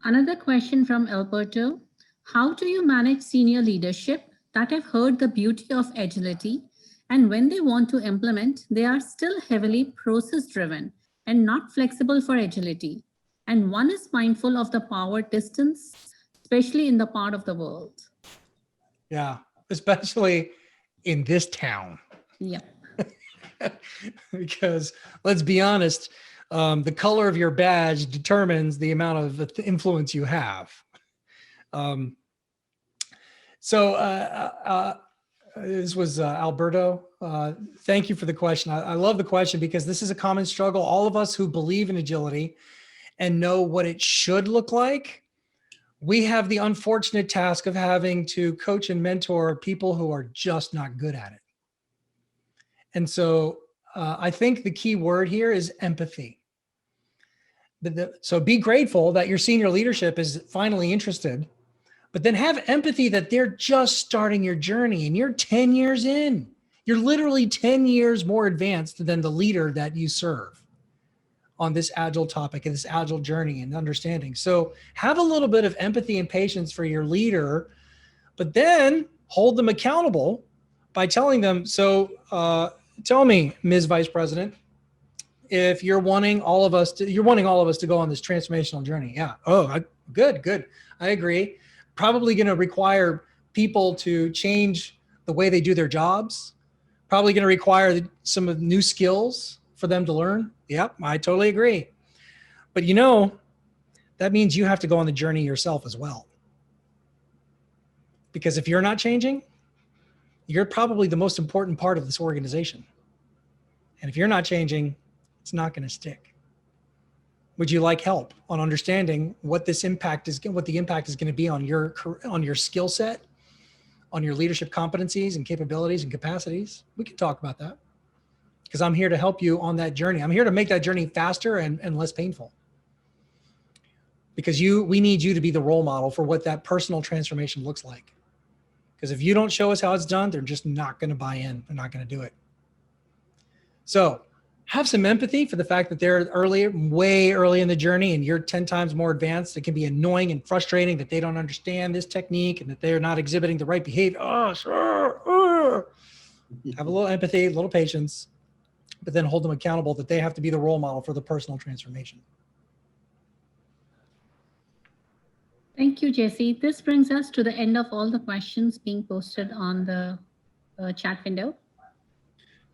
Another question from Alberto. How do you manage senior leadership that have heard the beauty of agility, and when they want to implement, they are still heavily process-driven and not flexible for agility? And one is mindful of the power distance, especially in the part of the world. Yeah, especially in this town. Yeah. Because let's be honest, the color of your badge determines the amount of influence you have. This was Alberto. Thank you for the question. I love the question because this is a common struggle. All of us who believe in agility and know what it should look like, we have the unfortunate task of having to coach and mentor people who are just not good at it. And so I think the key word here is empathy. So be grateful that your senior leadership is finally interested, but then have empathy that they're just starting your journey and you're 10 years in. You're literally 10 years more advanced than the leader that you serve on this agile topic and this agile journey and understanding. So have a little bit of empathy and patience for your leader, but then hold them accountable by telling them, so tell me, Ms. Vice President, if you're wanting all of us to go on this transformational journey. Yeah. Oh, good. I agree. Probably going to require people to change the way they do their jobs. Probably going to require some of new skills for them to learn. Yep, I totally agree. But that means you have to go on the journey yourself as well. Because if you're not changing, you're probably the most important part of this organization. And if you're not changing, it's not going to stick. Would you like help on understanding what the impact is going to be on your skill set, on your leadership competencies and capabilities and capacities? We can talk about that because I'm here to help you on that journey. I'm here to make that journey faster and less painful. Because we need you to be the role model for what that personal transformation looks like. Because if you don't show us how it's done, they're just not going to buy in. They're not going to do it. So have some empathy for the fact that they're way early in the journey and you're 10 times more advanced. It can be annoying and frustrating that they don't understand this technique and that they're not exhibiting the right behavior. Oh, sure. Have a little empathy, a little patience, but then hold them accountable that they have to be the role model for the personal transformation. Thank you, Jesse. This brings us to the end of all the questions being posted on the chat window.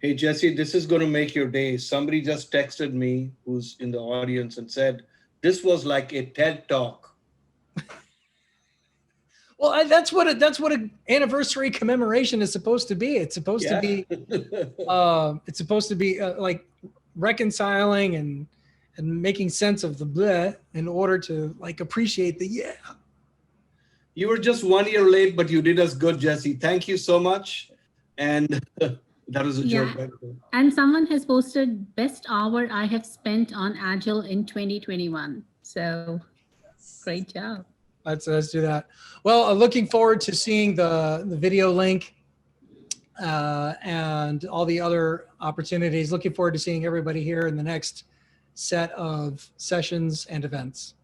Hey, Jesse, this is going to make your day. Somebody just texted me who's in the audience and said, this was like a TED Talk. Well, that's what an anniversary commemoration is supposed to be. It's supposed to be, like reconciling and making sense of the bleh in order to like appreciate the yeah. You were just 1 year late, but you did us good, Jesse. Thank you so much. And That is a Yeah. joke. Right? And someone has posted best hour I have spent on Agile in 2021. So great job. Let's do that. Well, looking forward to seeing the video link and all the other opportunities. Looking forward to seeing everybody here in the next set of sessions and events.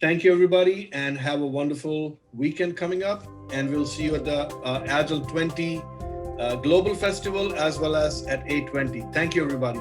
Thank you, everybody, and have a wonderful weekend coming up. And we'll see you at the Agile 20 Global Festival as well as at A20. Thank you, everybody.